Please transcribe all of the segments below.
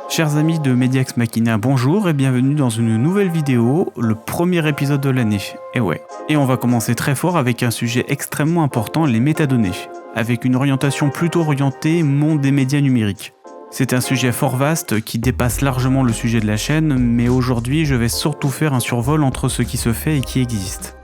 Chers amis de Mediax Machina, bonjour et bienvenue dans une nouvelle vidéo, le premier épisode de l'année. Et on va commencer très fort avec un sujet extrêmement important, les métadonnées, avec une orientation plutôt orientée monde des médias numériques. C'est un sujet fort vaste qui dépasse largement le sujet de la chaîne, mais aujourd'hui je vais surtout faire un survol entre ce qui se fait et qui existe.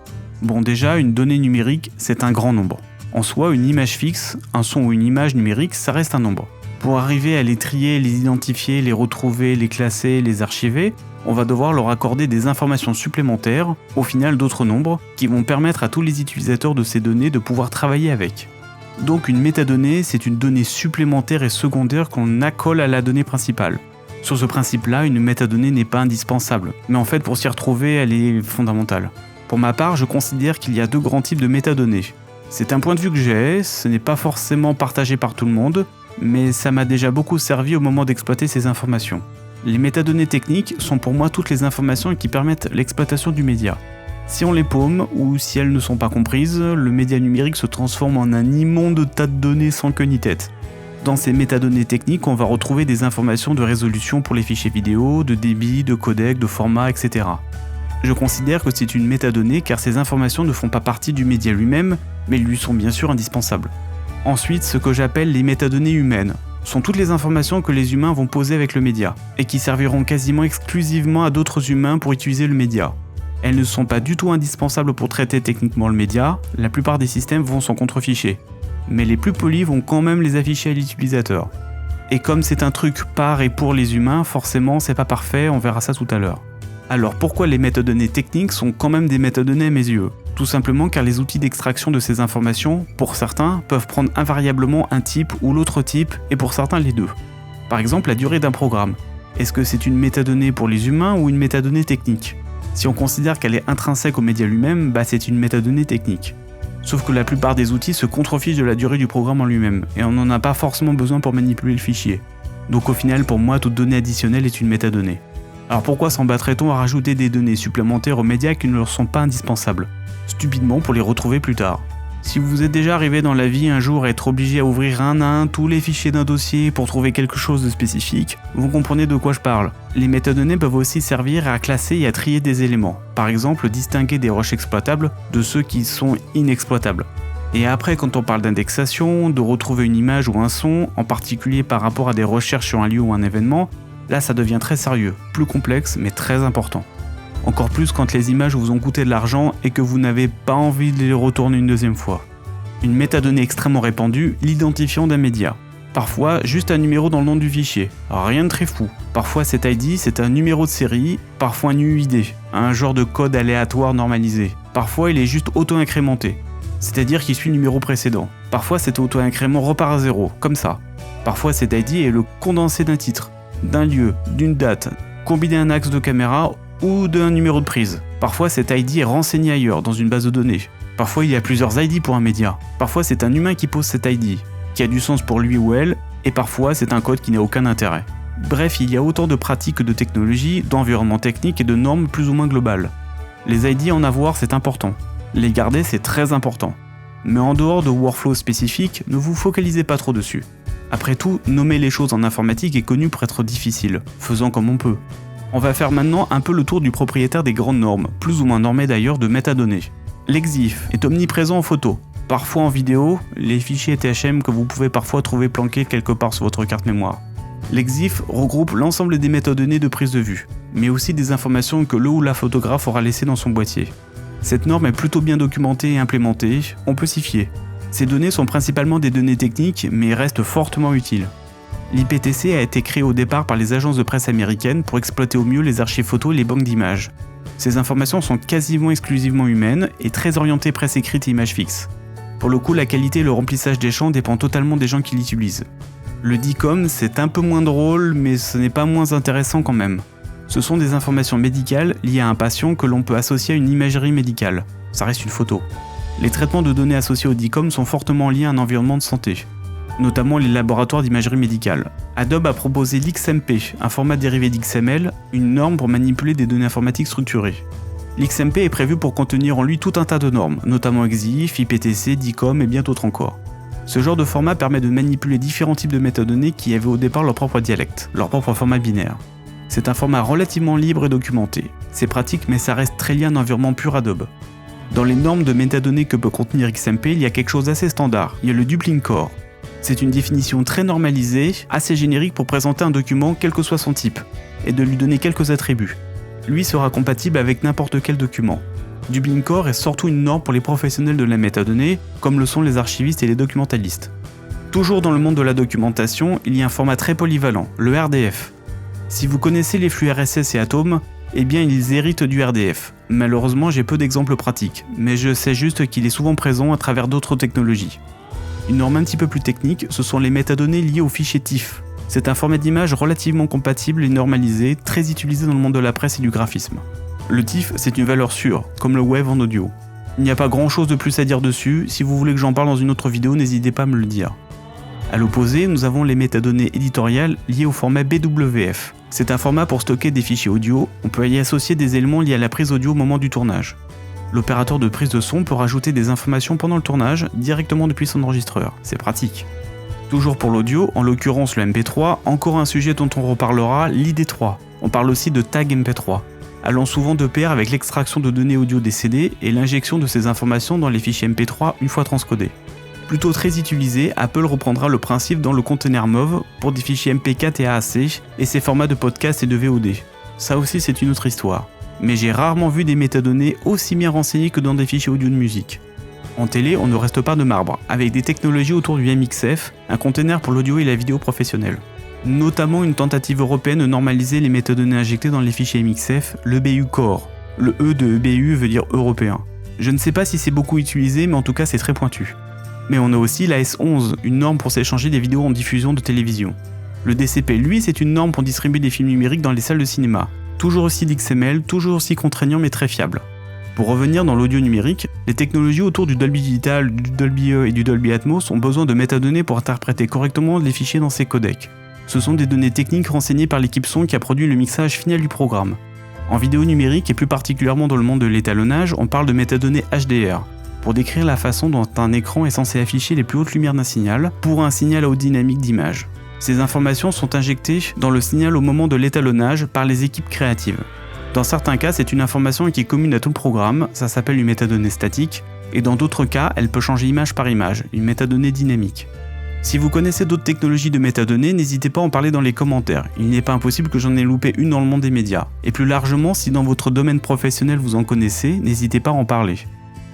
Bon, déjà, une donnée numérique, c'est un grand nombre. En soi, une image fixe, un son ou une image numérique, ça reste un nombre. Pour arriver à les trier, les identifier, les retrouver, les classer, les archiver, on va devoir leur accorder des informations supplémentaires, au final d'autres nombres, qui vont permettre à tous les utilisateurs de ces données de pouvoir travailler avec. Donc une métadonnée, c'est une donnée supplémentaire et secondaire qu'on accole à la donnée principale. Sur ce principe-là, une métadonnée n'est pas indispensable, mais en fait pour s'y retrouver, elle est fondamentale. Pour ma part, je considère qu'il y a deux grands types de métadonnées. C'est un point de vue que j'ai, ce n'est pas forcément partagé par tout le monde, mais ça m'a déjà beaucoup servi au moment d'exploiter ces informations. Les métadonnées techniques sont pour moi toutes les informations qui permettent l'exploitation du média. Si on les paume, ou si elles ne sont pas comprises, le média numérique se transforme en un immonde tas de données sans queue ni tête. Dans ces métadonnées techniques, on va retrouver des informations de résolution pour les fichiers vidéo, de débit, de codec, de format, etc. Je considère que c'est une métadonnée car ces informations ne font pas partie du média lui-même, mais lui sont bien sûr indispensables. Ensuite, ce que j'appelle les métadonnées humaines sont toutes les informations que les humains vont poser avec le média, et qui serviront quasiment exclusivement à d'autres humains pour utiliser le média. Elles ne sont pas du tout indispensables pour traiter techniquement le média, la plupart des systèmes vont s'en contreficher, mais les plus polis vont quand même les afficher à l'utilisateur. Et comme c'est un truc par et pour les humains, forcément c'est pas parfait, on verra ça tout à l'heure. Alors pourquoi les métadonnées techniques sont quand même des métadonnées à mes yeux ? Tout simplement car les outils d'extraction de ces informations, pour certains, peuvent prendre invariablement un type ou l'autre type, et pour certains les deux. Par exemple, la durée d'un programme. Est-ce que c'est une métadonnée pour les humains ou une métadonnée technique ? Si on considère qu'elle est intrinsèque au média lui-même, c'est une métadonnée technique. Sauf que la plupart des outils se contrefichent de la durée du programme en lui-même, et on n'en a pas forcément besoin pour manipuler le fichier. Donc au final, pour moi, toute donnée additionnelle est une métadonnée. Alors pourquoi s'embattrait-on à rajouter des données supplémentaires aux médias qui ne leur sont pas indispensables ? Stupidement pour les retrouver plus tard. Si vous êtes déjà arrivé dans la vie un jour à être obligé à ouvrir un à un tous les fichiers d'un dossier pour trouver quelque chose de spécifique, vous comprenez de quoi je parle. Les métadonnées peuvent aussi servir à classer et à trier des éléments. Par exemple, distinguer des rushs exploitables de ceux qui sont inexploitables. Et après, quand on parle d'indexation, de retrouver une image ou un son, en particulier par rapport à des recherches sur un lieu ou un événement, là ça devient très sérieux, plus complexe mais très important. Encore plus quand les images vous ont coûté de l'argent et que vous n'avez pas envie de les retourner une deuxième fois. Une métadonnée extrêmement répandue, l'identifiant d'un média. Parfois, juste un numéro dans le nom du fichier. Rien de très fou. Parfois cet ID, c'est un numéro de série, parfois un UID, un genre de code aléatoire normalisé. Parfois il est juste auto-incrémenté, c'est-à-dire qu'il suit le numéro précédent. Parfois cet auto-incrément repart à zéro, comme ça. Parfois cet ID est le condensé d'un titre, d'un lieu, d'une date, combiné à un axe de caméra ou d'un numéro de prise. Parfois cet ID est renseigné ailleurs, dans une base de données. Parfois il y a plusieurs ID pour un média. Parfois c'est un humain qui pose cet ID, qui a du sens pour lui ou elle, et parfois c'est un code qui n'a aucun intérêt. Bref, il y a autant de pratiques que de technologies, d'environnements techniques et de normes plus ou moins globales. Les ID en avoir c'est important. Les garder c'est très important. Mais en dehors de workflows spécifiques, ne vous focalisez pas trop dessus. Après tout, nommer les choses en informatique est connu pour être difficile, faisant comme on peut. On va faire maintenant un peu le tour du propriétaire des grandes normes, plus ou moins normées d'ailleurs de métadonnées. L'EXIF est omniprésent en photo, parfois en vidéo, les fichiers THM que vous pouvez parfois trouver planqués quelque part sur votre carte mémoire. L'EXIF regroupe l'ensemble des métadonnées de prise de vue, mais aussi des informations que le ou la photographe aura laissées dans son boîtier. Cette norme est plutôt bien documentée et implémentée, on peut s'y fier. Ces données sont principalement des données techniques, mais restent fortement utiles. L'IPTC a été créé au départ par les agences de presse américaines pour exploiter au mieux les archives photos et les banques d'images. Ces informations sont quasiment exclusivement humaines et très orientées presse écrite et images fixes. Pour le coup, la qualité et le remplissage des champs dépend totalement des gens qui l'utilisent. Le DICOM, c'est un peu moins drôle, mais ce n'est pas moins intéressant quand même. Ce sont des informations médicales liées à un patient que l'on peut associer à une imagerie médicale. Ça reste une photo. Les traitements de données associés au DICOM sont fortement liés à un environnement de santé, notamment les laboratoires d'imagerie médicale. Adobe a proposé l'XMP, un format dérivé d'XML, une norme pour manipuler des données informatiques structurées. L'XMP est prévu pour contenir en lui tout un tas de normes, notamment EXIF, IPTC, DICOM et bien d'autres encore. Ce genre de format permet de manipuler différents types de métadonnées qui avaient au départ leur propre dialecte, leur propre format binaire. C'est un format relativement libre et documenté. C'est pratique mais ça reste très lié à un environnement pur Adobe. Dans les normes de métadonnées que peut contenir XMP, il y a quelque chose d'assez standard, il y a le Dublin Core. C'est une définition très normalisée, assez générique pour présenter un document quel que soit son type, et de lui donner quelques attributs. Lui sera compatible avec n'importe quel document. Dublin Core est surtout une norme pour les professionnels de la métadonnée, comme le sont les archivistes et les documentalistes. Toujours dans le monde de la documentation, il y a un format très polyvalent, le RDF. Si vous connaissez les flux RSS et Atom, eh bien ils héritent du RDF. Malheureusement j'ai peu d'exemples pratiques, mais je sais juste qu'il est souvent présent à travers d'autres technologies. Une norme un petit peu plus technique, ce sont les métadonnées liées au fichier TIFF. C'est un format d'image relativement compatible et normalisé, très utilisé dans le monde de la presse et du graphisme. Le TIFF c'est une valeur sûre, comme le WAV en audio. Il n'y a pas grand chose de plus à dire dessus, si vous voulez que j'en parle dans une autre vidéo, n'hésitez pas à me le dire. A l'opposé, nous avons les métadonnées éditoriales liées au format BWF. C'est un format pour stocker des fichiers audio, on peut y associer des éléments liés à la prise audio au moment du tournage. L'opérateur de prise de son peut rajouter des informations pendant le tournage directement depuis son enregistreur, c'est pratique. Toujours pour l'audio, en l'occurrence le MP3, encore un sujet dont on reparlera, l'ID3. On parle aussi de tag MP3, allant souvent de pair avec l'extraction de données audio des CD et l'injection de ces informations dans les fichiers MP3 une fois transcodés. Plutôt très utilisé, Apple reprendra le principe dans le conteneur MOV pour des fichiers MP4 et AAC et ses formats de podcast et de VOD. Ça aussi c'est une autre histoire. Mais j'ai rarement vu des métadonnées aussi bien renseignées que dans des fichiers audio de musique. En télé, on ne reste pas de marbre, avec des technologies autour du MXF, un conteneur pour l'audio et la vidéo professionnelle. Notamment une tentative européenne de normaliser les métadonnées injectées dans les fichiers MXF, le BU Core. Le E de BU veut dire européen. Je ne sais pas si c'est beaucoup utilisé, mais en tout cas c'est très pointu. Mais on a aussi la S11, une norme pour s'échanger des vidéos en diffusion de télévision. Le DCP, lui, c'est une norme pour distribuer des films numériques dans les salles de cinéma. Toujours aussi XML, toujours aussi contraignant mais très fiable. Pour revenir dans l'audio numérique, les technologies autour du Dolby Digital, du Dolby E et du Dolby Atmos ont besoin de métadonnées pour interpréter correctement les fichiers dans ces codecs. Ce sont des données techniques renseignées par l'équipe son qui a produit le mixage final du programme. En vidéo numérique et plus particulièrement dans le monde de l'étalonnage, on parle de métadonnées HDR, pour décrire la façon dont un écran est censé afficher les plus hautes lumières d'un signal pour un signal à haute dynamique d'image. Ces informations sont injectées dans le signal au moment de l'étalonnage par les équipes créatives. Dans certains cas, c'est une information qui est commune à tout le programme, ça s'appelle une métadonnée statique, et dans d'autres cas, elle peut changer image par image, une métadonnée dynamique. Si vous connaissez d'autres technologies de métadonnées, n'hésitez pas à en parler dans les commentaires, il n'est pas impossible que j'en ai loupé une dans le monde des médias. Et plus largement, si dans votre domaine professionnel vous en connaissez, n'hésitez pas à en parler.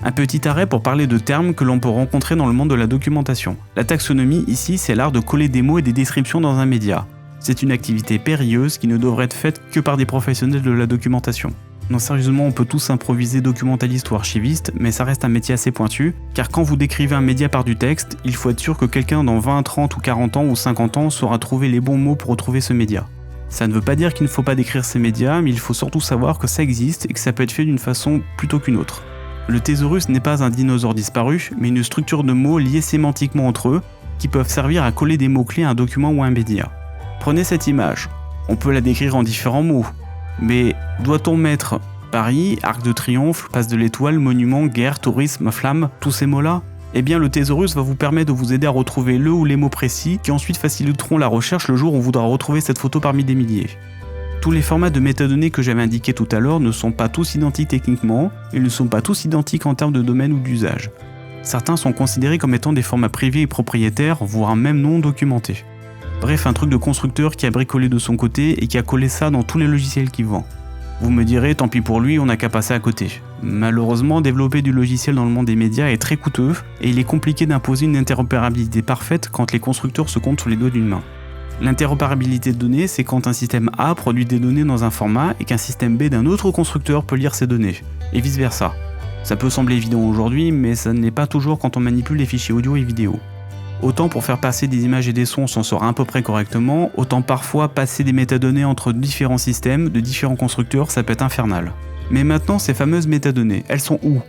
Un petit arrêt pour parler de termes que l'on peut rencontrer dans le monde de la documentation. La taxonomie ici, c'est l'art de coller des mots et des descriptions dans un média. C'est une activité périlleuse qui ne devrait être faite que par des professionnels de la documentation. Non, sérieusement, on peut tous improviser documentaliste ou archiviste, mais ça reste un métier assez pointu, car quand vous décrivez un média par du texte, il faut être sûr que quelqu'un dans 20, 30 ou 40 ans ou 50 ans saura trouver les bons mots pour retrouver ce média. Ça ne veut pas dire qu'il ne faut pas décrire ces médias, mais il faut surtout savoir que ça existe et que ça peut être fait d'une façon plutôt qu'une autre. Le thésaurus n'est pas un dinosaure disparu, mais une structure de mots liés sémantiquement entre eux, qui peuvent servir à coller des mots-clés à un document ou à un média. Prenez cette image, on peut la décrire en différents mots, mais doit-on mettre Paris, Arc de Triomphe, Place de l'Étoile, Monument, Guerre, Tourisme, Flamme, tous ces mots-là? Eh bien le thésaurus va vous permettre de vous aider à retrouver le ou les mots précis qui ensuite faciliteront la recherche le jour où on voudra retrouver cette photo parmi des milliers. Tous les formats de métadonnées que j'avais indiqués tout à l'heure ne sont pas tous identiques techniquement, ils ne sont pas tous identiques en termes de domaine ou d'usage. Certains sont considérés comme étant des formats privés et propriétaires, voire même non documentés. Bref, un truc de constructeur qui a bricolé de son côté et qui a collé ça dans tous les logiciels qu'il vend. Vous me direz, tant pis pour lui, on n'a qu'à passer à côté. Malheureusement, développer du logiciel dans le monde des médias est très coûteux et il est compliqué d'imposer une interopérabilité parfaite quand les constructeurs se comptent sur les doigts d'une main. L'interopérabilité de données, c'est quand un système A produit des données dans un format et qu'un système B d'un autre constructeur peut lire ces données, et vice versa. Ça peut sembler évident aujourd'hui, mais ça ne l'est pas toujours quand on manipule les fichiers audio et vidéo. Autant pour faire passer des images et des sons, on s'en sort à peu près correctement, autant parfois passer des métadonnées entre différents systèmes, de différents constructeurs, ça peut être infernal. Mais maintenant, ces fameuses métadonnées, elles sont où?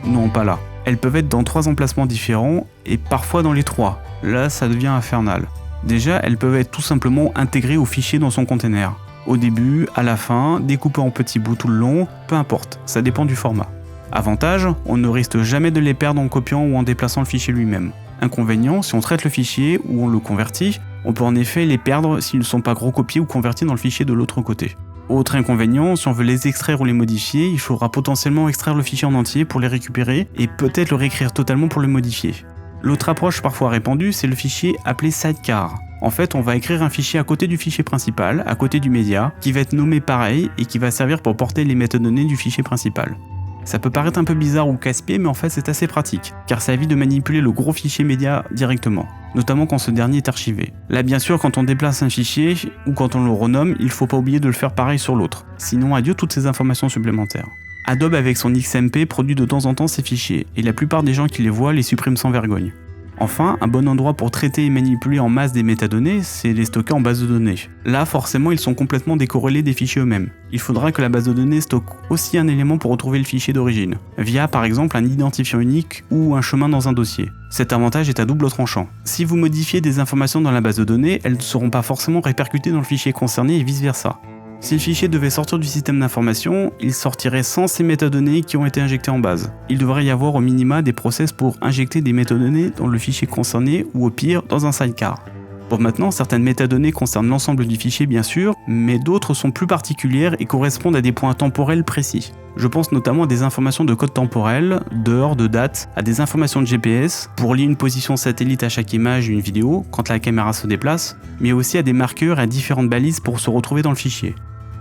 Non, pas là. Elles peuvent être dans 3 emplacements différents, et parfois dans les 3. Là, ça devient infernal. Déjà, elles peuvent être tout simplement intégrées au fichier dans son container. Au début, à la fin, découpées en petits bouts tout le long, peu importe, ça dépend du format. Avantage, on ne risque jamais de les perdre en copiant ou en déplaçant le fichier lui-même. Inconvénient, si on traite le fichier ou on le convertit, on peut en effet les perdre s'ils ne sont pas recopiés ou convertis dans le fichier de l'autre côté. Autre inconvénient, si on veut les extraire ou les modifier, il faudra potentiellement extraire le fichier en entier pour les récupérer et peut-être le réécrire totalement pour le modifier. L'autre approche parfois répandue, c'est le fichier appelé sidecar. En fait, on va écrire un fichier à côté du fichier principal, à côté du média, qui va être nommé pareil et qui va servir pour porter les métadonnées du fichier principal. Ça peut paraître un peu bizarre ou casse-pied, mais en fait c'est assez pratique, car ça évite de manipuler le gros fichier média directement, notamment quand ce dernier est archivé. Là bien sûr, quand on déplace un fichier, ou quand on le renomme, il faut pas oublier de le faire pareil sur l'autre, sinon adieu toutes ces informations supplémentaires. Adobe avec son XMP produit de temps en temps ces fichiers, et la plupart des gens qui les voient les suppriment sans vergogne. Enfin, un bon endroit pour traiter et manipuler en masse des métadonnées, c'est les stocker en base de données. Là, forcément, ils sont complètement décorrélés des fichiers eux-mêmes. Il faudra que la base de données stocke aussi un élément pour retrouver le fichier d'origine, via par exemple un identifiant unique ou un chemin dans un dossier. Cet avantage est à double tranchant. Si vous modifiez des informations dans la base de données, elles ne seront pas forcément répercutées dans le fichier concerné et vice-versa. Si le fichier devait sortir du système d'information, il sortirait sans ces métadonnées qui ont été injectées en base. Il devrait y avoir au minima des process pour injecter des métadonnées dans le fichier concerné ou au pire dans un sidecar. Bon, maintenant, certaines métadonnées concernent l'ensemble du fichier bien sûr, mais d'autres sont plus particulières et correspondent à des points temporels précis. Je pense notamment à des informations de code temporel, d'heure, de date, à des informations de GPS pour lier une position satellite à chaque image d'une vidéo quand la caméra se déplace, mais aussi à des marqueurs et à différentes balises pour se retrouver dans le fichier.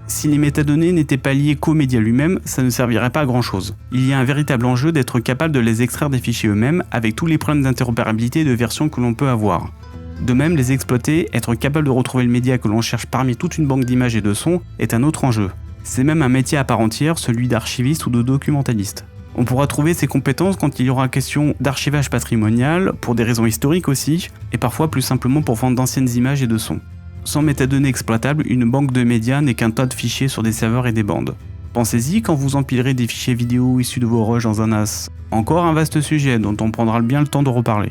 Si les métadonnées n'étaient pas liées qu'au média lui-même, ça ne servirait pas à grand chose. Il y a un véritable enjeu d'être capable de les extraire des fichiers eux-mêmes avec tous les problèmes d'interopérabilité et de version que l'on peut avoir. De même, les exploiter, être capable de retrouver le média que l'on cherche parmi toute une banque d'images et de sons, est un autre enjeu. C'est même un métier à part entière, celui d'archiviste ou de documentaliste. On pourra trouver ces compétences quand il y aura question d'archivage patrimonial, pour des raisons historiques aussi, et parfois plus simplement pour vendre d'anciennes images et de sons. Sans métadonnées exploitables, une banque de médias n'est qu'un tas de fichiers sur des serveurs et des bandes. Pensez-y quand vous empilerez des fichiers vidéo issus de vos rushs dans un NAS. Encore un vaste sujet dont on prendra bien le temps de reparler.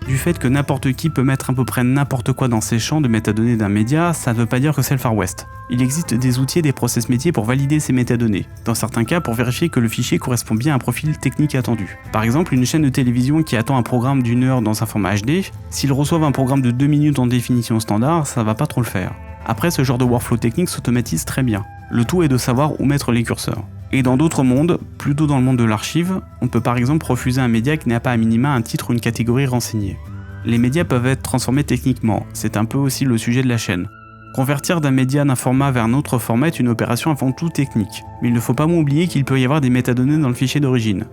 Du fait que n'importe qui peut mettre à peu près n'importe quoi dans ses champs de métadonnées d'un média, ça ne veut pas dire que c'est le Far West. Il existe des outils et des process métiers pour valider ces métadonnées, dans certains cas pour vérifier que le fichier correspond bien à un profil technique attendu. Par exemple, une chaîne de télévision qui attend un programme d'1 heure dans un format HD, s'ils reçoivent un programme de 2 minutes en définition standard, ça va pas trop le faire. Après, ce genre de workflow technique s'automatise très bien. Le tout est de savoir où mettre les curseurs. Et dans d'autres mondes, plutôt dans le monde de l'archive, on peut par exemple refuser un média qui n'a pas à minima un titre ou une catégorie renseignée. Les médias peuvent être transformés techniquement, c'est un peu aussi le sujet de la chaîne. Convertir d'un média d'un format vers un autre format est une opération avant tout technique, mais il ne faut pas oublier qu'il peut y avoir des métadonnées dans le fichier d'origine.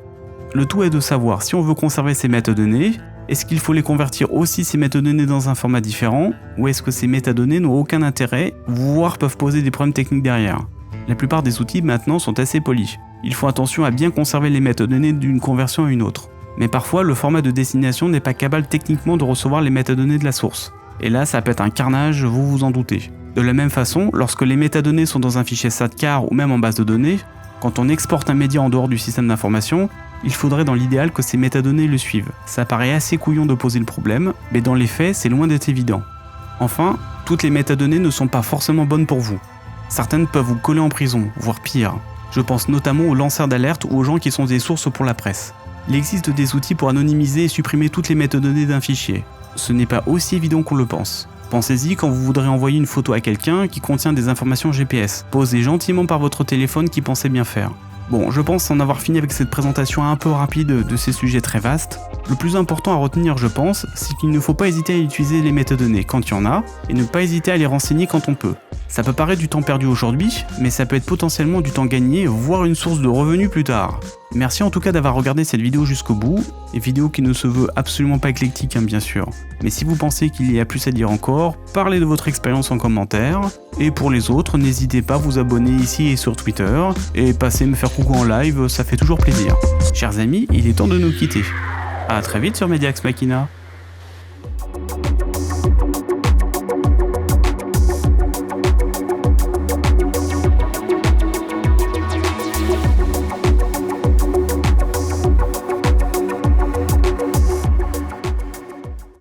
Le tout est de savoir si on veut conserver ces métadonnées, est-ce qu'il faut les convertir aussi ces métadonnées dans un format différent, ou est-ce que ces métadonnées n'ont aucun intérêt, voire peuvent poser des problèmes techniques derrière. La plupart des outils maintenant sont assez polis. Ils font attention à bien conserver les métadonnées d'une conversion à une autre. Mais parfois, le format de destination n'est pas capable techniquement de recevoir les métadonnées de la source. Et là, ça peut être un carnage, vous vous en doutez. De la même façon, lorsque les métadonnées sont dans un fichier sidecar ou même en base de données, quand on exporte un média en dehors du système d'information, il faudrait dans l'idéal que ces métadonnées le suivent. Ça paraît assez couillon de poser le problème, mais dans les faits, c'est loin d'être évident. Enfin, toutes les métadonnées ne sont pas forcément bonnes pour vous. Certaines peuvent vous coller en prison, voire pire. Je pense notamment aux lanceurs d'alerte ou aux gens qui sont des sources pour la presse. Il existe des outils pour anonymiser et supprimer toutes les métadonnées d'un fichier. Ce n'est pas aussi évident qu'on le pense. Pensez-y quand vous voudrez envoyer une photo à quelqu'un qui contient des informations GPS, posées gentiment par votre téléphone qui pensait bien faire. Bon, je pense en avoir fini avec cette présentation un peu rapide de ces sujets très vastes. Le plus important à retenir, je pense, c'est qu'il ne faut pas hésiter à utiliser les métadonnées quand il y en a, et ne pas hésiter à les renseigner quand on peut. Ça peut paraître du temps perdu aujourd'hui, mais ça peut être potentiellement du temps gagné, voire une source de revenus plus tard. Merci en tout cas d'avoir regardé cette vidéo jusqu'au bout, une vidéo qui ne se veut absolument pas éclectique bien sûr. Mais si vous pensez qu'il y a plus à dire encore, parlez de votre expérience en commentaire, et pour les autres, n'hésitez pas à vous abonner ici et sur Twitter, et passez me faire coucou en live, ça fait toujours plaisir. Chers amis, il est temps de nous quitter. A très vite sur Media Ex Machina.